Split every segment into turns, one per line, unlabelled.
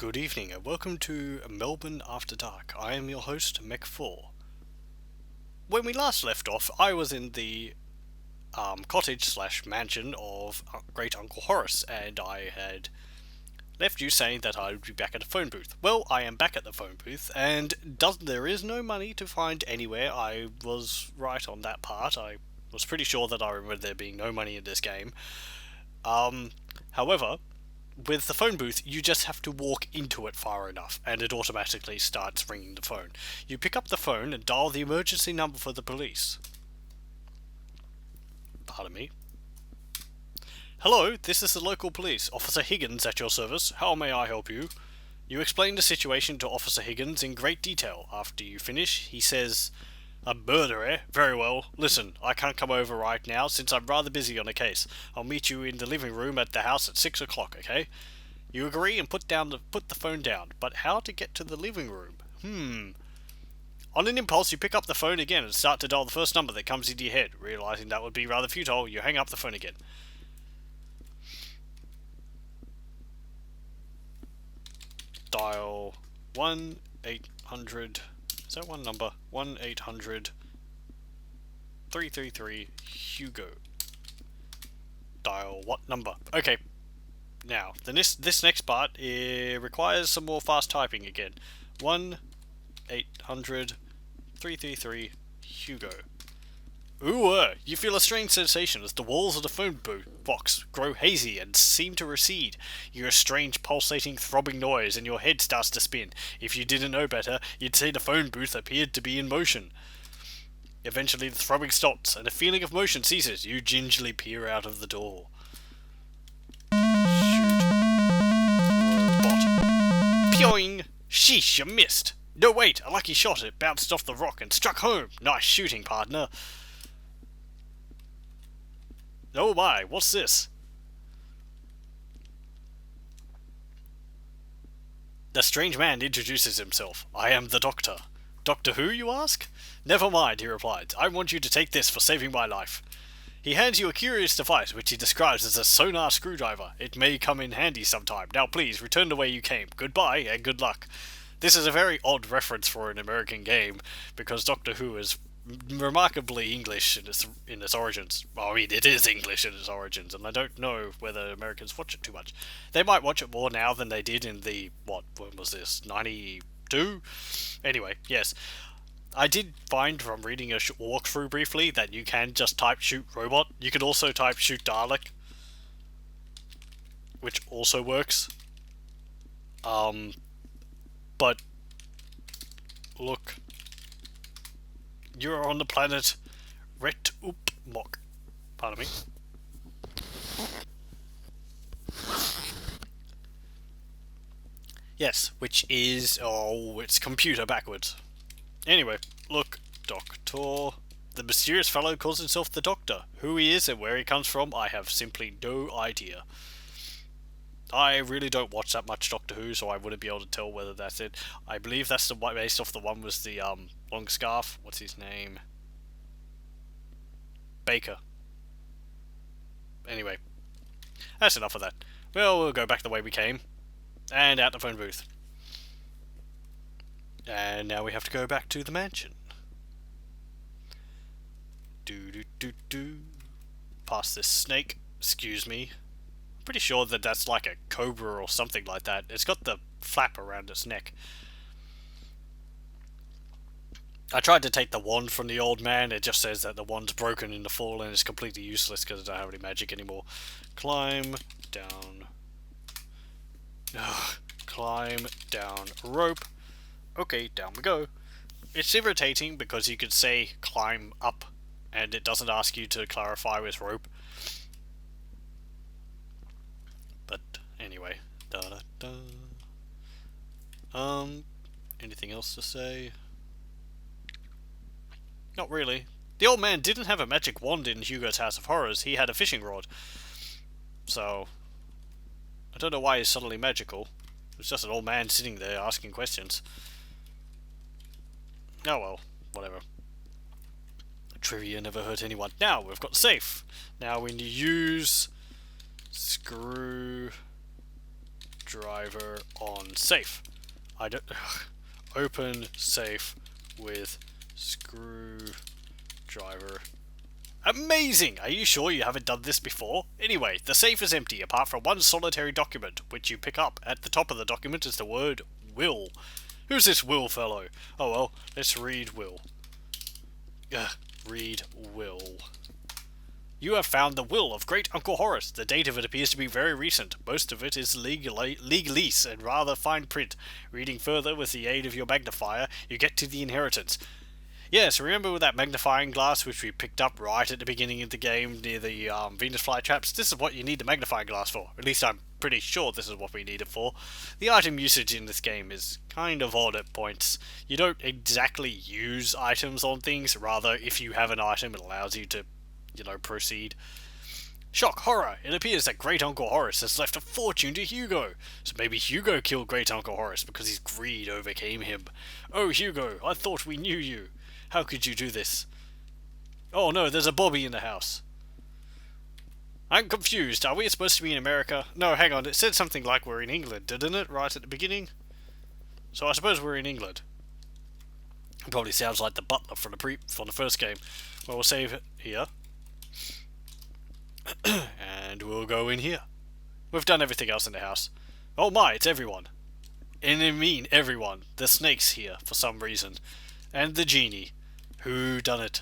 good evening and welcome to Melbourne After Dark. I am your host, Mech 4. When we last left off, I was in the cottage slash mansion of Great Uncle Horace, and I had left you saying that I would be back at the phone booth. Well, I am back at the phone booth, and there is no money to find anywhere. I was right on that part. I was pretty sure that I remembered there being no money in this game. However, with the phone booth, you just have to walk into it far enough, and it automatically starts ringing the phone. You pick up the phone and dial the emergency number for the police. Pardon me. Hello, this is the local police. Officer Higgins at your service. How may I help you? You explain the situation to Officer Higgins in great detail. After you finish, he says, "A murder, eh? Very well. Listen, I can't come over right now since I'm rather busy on a case. I'll meet you in the living room at the house at 6 o'clock, okay?" You agree and put the phone down, but how to get to the living room? On an impulse, you pick up the phone again and start to dial the first number that comes into your head. Realizing that would be rather futile, you hang up the phone again. Dial 1-800... Is that one number? 1-800-333 Hugo. Dial what number? Okay. Now, this next part requires some more fast typing again. 1-800-333 Hugo. Ooh, you feel a strange sensation as the walls of the phone box grow hazy and seem to recede. You hear a strange pulsating, throbbing noise and your head starts to spin. If you didn't know better, you'd say the phone booth appeared to be in motion. Eventually the throbbing stops and a feeling of motion ceases. You gingerly peer out of the door. Shoot. Robot. Pyoing! Sheesh, you missed! No, wait, a lucky shot. It bounced off the rock and struck home. Nice shooting, partner. Oh my, what's this? The strange man introduces himself. I am the Doctor. Doctor who, you ask? Never mind, he replies. I want you to take this for saving my life. He hands you a curious device which he describes as a sonar screwdriver. It may come in handy sometime. Now please, return the way you came. Goodbye and good luck. This is a very odd reference for an American game, because Doctor Who is remarkably English in its origins. Well, I mean, it is English in its origins, and I don't know whether Americans watch it too much. They might watch it more now than they did in the, when was this, 92? Anyway, yes. I did find from reading a walkthrough briefly that you can just type shoot robot. You can also type shoot Dalek, which also works. But look, you're on the planet Whodunit. Pardon me. Yes, which is it's computer backwards. Anyway, look, Doctor. The mysterious fellow calls himself the Doctor. Who he is and where he comes from, I have simply no idea. I really don't watch that much Doctor Who, so I wouldn't be able to tell whether that's it. I believe that's the one based off the one with the long scarf. What's his name? Baker. Anyway, that's enough of that. Well, we'll go back the way we came, and out the phone booth. And now we have to go back to the mansion. Past this snake. Excuse me. Pretty sure that that's like a cobra or something like that. It's got the flap around its neck. I tried to take the wand from the old man. It just says that the wand's broken in the fall and it's completely useless because I don't have any magic anymore. Climb down. Climb down rope. Okay, down we go. It's irritating because you could say climb up and it doesn't ask you to clarify with rope. But anyway, anything else to say? Not really. The old man didn't have a magic wand in Hugo's House of Horrors. He had a fishing rod. So I don't know why he's suddenly magical. It's just an old man sitting there asking questions. Oh well, whatever. Trivia never hurt anyone. Now we've got the safe. Now we need to use screw driver on safe. I don't... Open safe with screwdriver. Amazing! Are you sure you haven't done this before? Anyway, the safe is empty apart from one solitary document, which you pick up. At the top of the document is the word will. Who's this Will fellow? Oh well, let's read Will. Read Will. You have found the will of Great Uncle Horace. The date of it appears to be very recent. Most of it is legalese and rather fine print. Reading further with the aid of your magnifier, you get to the inheritance. Yes, remember with that magnifying glass which we picked up right at the beginning of the game near the Venus flytraps? This is what you need the magnifying glass for. At least I'm pretty sure this is what we need it for. The item usage in this game is kind of odd at points. You don't exactly use items on things, rather if you have an item it allows you to, proceed. Shock, horror! It appears that Great Uncle Horace has left a fortune to Hugo. So maybe Hugo killed Great Uncle Horace because his greed overcame him. Oh Hugo, I thought we knew you. How could you do this? Oh no, there's a Bobby in the house. I'm confused. Are we supposed to be in America? No, hang on. It said something like we're in England, didn't it? Right at the beginning? So I suppose we're in England. It probably sounds like the butler from the first game. Well, we'll save it here. And we'll go in here. We've done everything else in the house. Oh my, it's everyone. And I mean everyone. The snake's here for some reason. And the genie. Whodunit.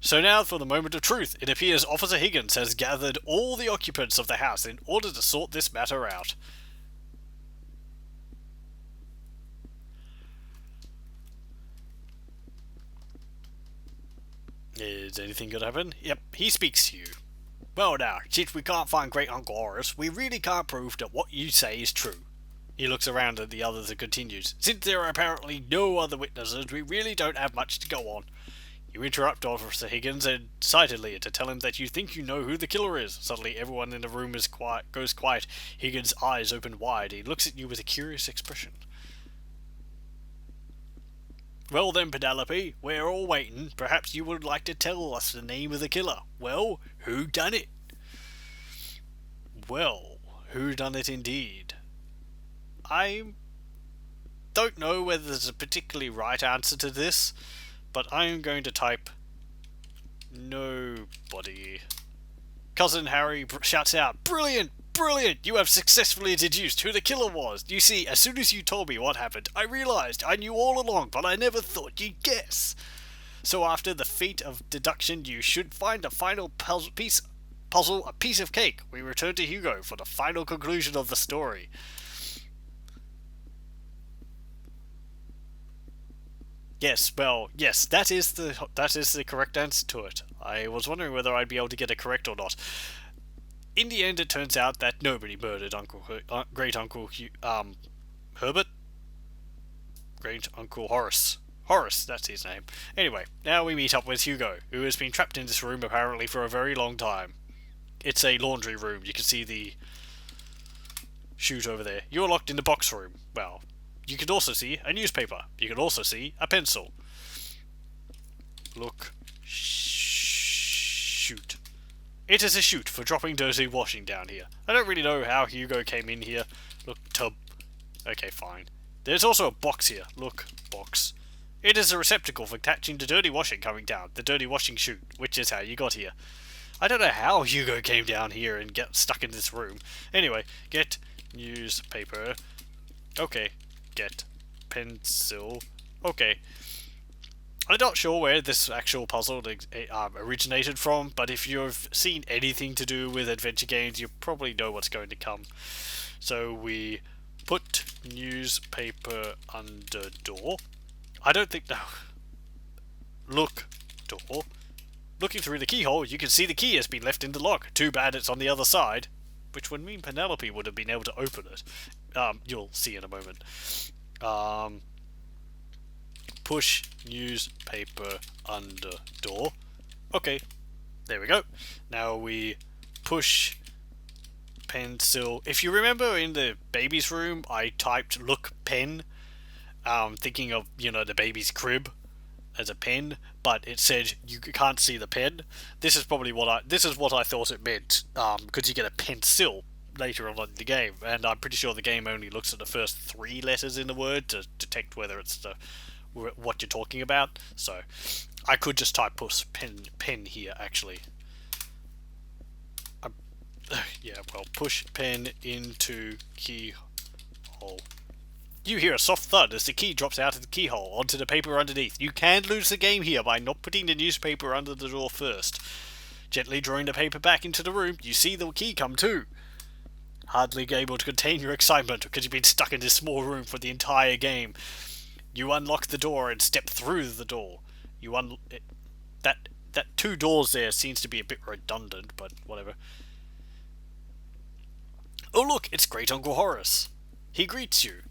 So now for the moment of truth. It appears Officer Higgins has gathered all the occupants of the house in order to sort this matter out. Is anything going to happen? Yep, he speaks to you. Well now, since we can't find Great Uncle Horace, we really can't prove that what you say is true. He looks around at the others and continues. Since there are apparently no other witnesses, we really don't have much to go on. You interrupt Officer Higgins excitedly to tell him that you think you know who the killer is. Suddenly everyone in the room goes quiet. Higgins' eyes open wide. He looks at you with a curious expression. Well then, Penelope, we're all waiting. Perhaps you would like to tell us the name of the killer. Well, who done it? Well, who done it indeed? I don't know whether there's a particularly right answer to this, but I'm going to type nobody. Cousin Harry shouts out, Brilliant! Brilliant! You have successfully deduced who the killer was. You see, as soon as you told me what happened, I realized I knew all along, but I never thought you'd guess. So after the feat of deduction, you should find a final piece of cake. We return to Hugo for the final conclusion of the story. Yes, well, yes, that is the correct answer to it. I was wondering whether I'd be able to get it correct or not. In the end, it turns out that nobody murdered Great Uncle Herbert? Great Uncle Horace. Horace, that's his name. Anyway, now we meet up with Hugo, who has been trapped in this room apparently for a very long time. It's a laundry room. You can see the chute over there. You're locked in the box room. Well, you can also see a newspaper. You can also see a pencil. Look. Shoot. It is a chute for dropping dirty washing down here. I don't really know how Hugo came in here. Look, tub. Okay, fine. There's also a box here. Look, box. It is a receptacle for catching the dirty washing coming down. The dirty washing chute, which is how you got here. I don't know how Hugo came down here and got stuck in this room. Anyway, get newspaper. Okay. Get pencil. Okay. I'm not sure where this actual puzzle originated from, but if you've seen anything to do with adventure games, you probably know what's going to come. So we put newspaper under door. I don't think... No. Look. Door. Looking through the keyhole, you can see the key has been left in the lock. Too bad it's on the other side. Which would mean Penelope would have been able to open it. You'll see in a moment. Push newspaper under door. Okay, there we go. Now we push pencil. If you remember in the baby's room, I typed look pen, thinking of, the baby's crib as a pen, but it said you can't see the pen. This is probably what I thought it meant, because you get a pencil. later on in the game, and I'm pretty sure the game only looks at the first 3 letters in the word to detect whether it's what you're talking about. So I could just type push pen here actually. Yeah, well, push pen into keyhole. You hear a soft thud as the key drops out of the keyhole onto the paper underneath. You can lose the game here by not putting the newspaper under the door first. Gently drawing the paper back into the room, you see the key come too. Hardly able to contain your excitement because you've been stuck in this small room for the entire game. You unlock the door and step through the door. That 2 doors there seems to be a bit redundant, but whatever. Oh look, it's Great Uncle Horace. He greets you.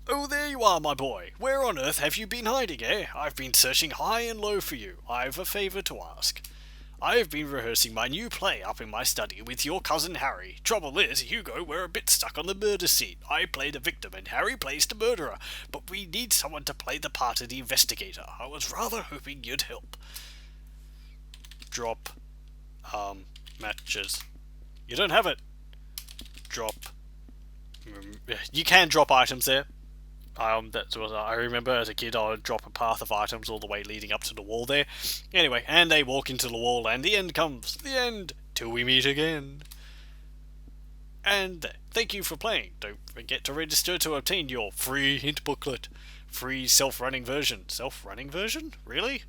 Oh, there you are, my boy. Where on earth have you been hiding, eh? I've been searching high and low for you. I've a favour to ask. I've been rehearsing my new play up in my study with your cousin Harry. Trouble is, Hugo, we're a bit stuck on the murder scene. I play the victim and Harry plays the murderer, but we need someone to play the part of the investigator. I was rather hoping you'd help. Drop, matches. You don't have it. Drop. You can drop items there. That's what I remember as a kid. I would drop a path of items all the way leading up to the wall there. Anyway, and they walk into the wall, and the end comes. The end. Till we meet again. And thank you for playing. Don't forget to register to obtain your free hint booklet. Free self-running version. Self-running version? Really?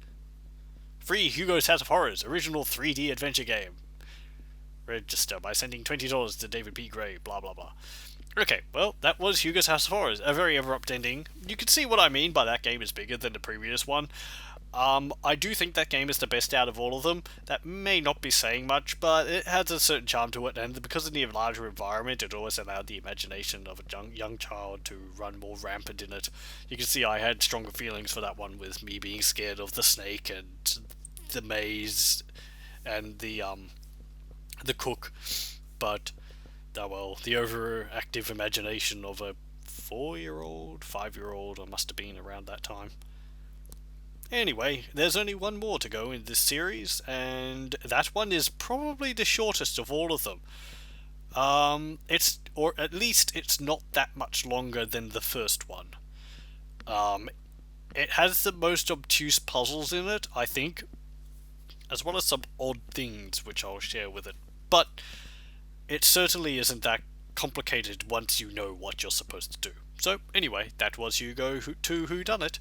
Free Hugo's House of Horrors, original 3D adventure game. Register by sending $20 to David P. Gray, blah blah blah. Okay, well, that was Hugo's House of Horrors, a very abrupt ending. You can see what I mean by that game is bigger than the previous one. I do think that game is the best out of all of them. That may not be saying much, but it has a certain charm to it, and because of the larger environment, it always allowed the imagination of a young child to run more rampant in it. You can see I had stronger feelings for that one with me being scared of the snake and the maze and the cook, but well, the overactive imagination of a 4-year-old, 5-year-old, I must have been around that time. Anyway, there's only one more to go in this series, and that one is probably the shortest of all of them. Or at least it's not that much longer than the first one. It has the most obtuse puzzles in it, I think, as well as some odd things which I'll share with it. But it certainly isn't that complicated once you know what you're supposed to do. So anyway, that was Hugo to Whodunit.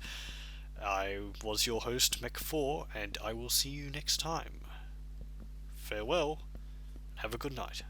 I was your host, Mech4, and I will see you next time. Farewell, have a good night.